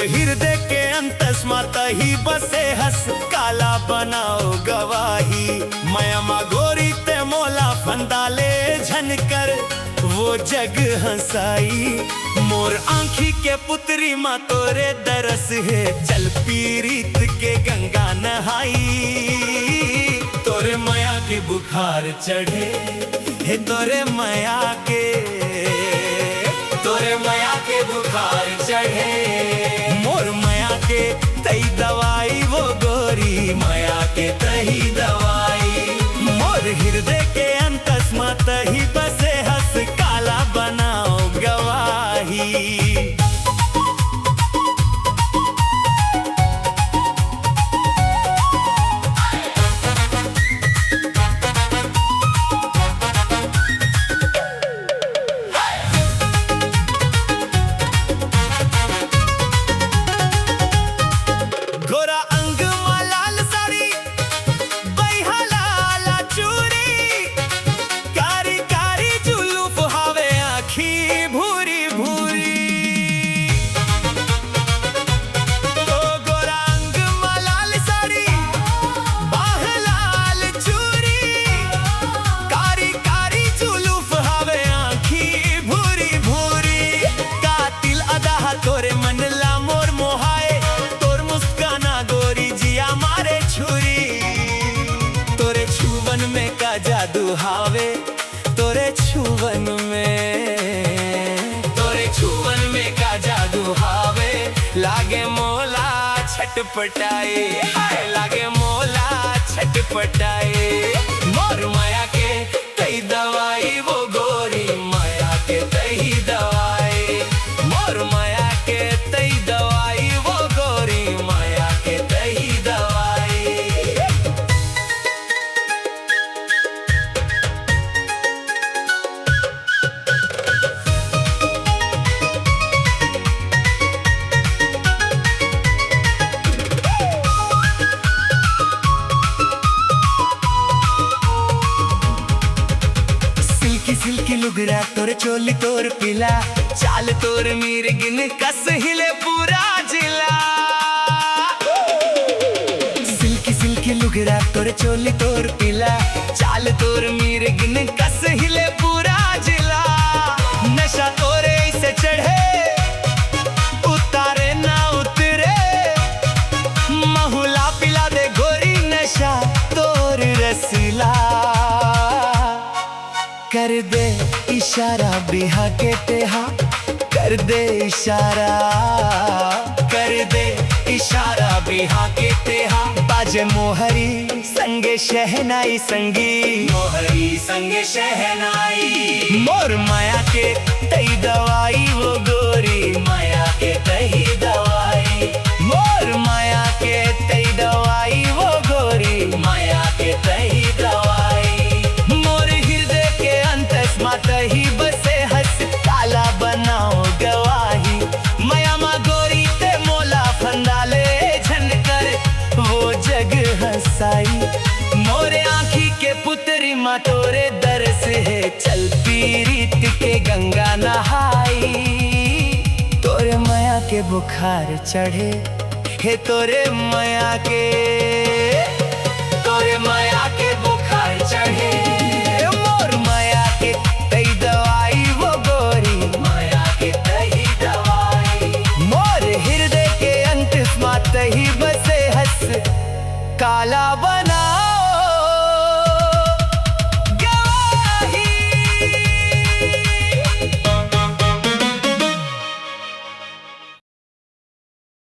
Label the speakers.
Speaker 1: हृदय के अंतस्मा तही बसे हस काला बनाओ गवाही। मयमा गोरी ते मोला फंदाले झनकर वो जग हंसाई। मोर आँखी के पुत्री माँ तोरे दरस है चल पीरीत के गंगा नहाई। तोरे माया के बुखार चढ़े हे तोरे माया के बुखार चढ़े। मोर माया के तई दवाई वो गोरी माया के तही दवाई। मोर हृदय के अंतस्मा तही बसे हस काला बनाओ गवाही। गोरा अंग में लाल साड़ी बैहा लाला चूड़ी कारी कारी जुलूफ हावे आँखी भूरी भूरी। तो गोरा अंग में लाल साड़ी बाह लाल चूड़ी कारी कारी जुलूफ हावे आँखी भूरी भूरी। कातिल अदा तोरे मन ला मोर मोहाए मारे छुरी। तोरे छुवन में का जादू हावे तोरे छुवन में का जादू हावे। लागे मोला छटपटाए लागे मोला छटपटाए। मोर माया के तई दवाई वो गोरी माया के तही दवाई। मोर माया के तई दवाई वो गोरी माया के तही सिल्की लुगरा तोर चोली तोर पिला चाल तोर मीर गिन कस हिले पूरा जिला। सिल्की लुगरा तोर चोली तोर पिला चाल तोर मीर गिन कस हिले पूरा जिला। नशा तोरे से चढ़े उतारे ना उतरे महुला पिला दे गोरी नशा तोर रसीला। कर दे इशारा बिहा के तेहा कर दे इशारा बिहा के तेहा। बाजे मोहरी संगे शहनाई संगी मोहरी संगे शहनाई। मोर माया के तई दवाई वो गोरी माया के तही दवाई। मोर माया के तई दवाई वो गोरी माया के तही दवाई। मोर हृदय के अंतस्मा तही बसे हस काला बनाओ गवाही। माया मा गोरी ते मोला फंदाले झनकर वो जग हंसाई। मोरे आँखी के पुत्री माँ तोरे दरस है चल पीरीत के गंगा नहाई। तोरे माया के बुखार चढ़े हे तोरे माया के बुखार चढ़े। मोर माया के तई दवाई वो गोरी माया के तही दवाई। मोर हृदय के अंतस्मा तही बसे हस काला बना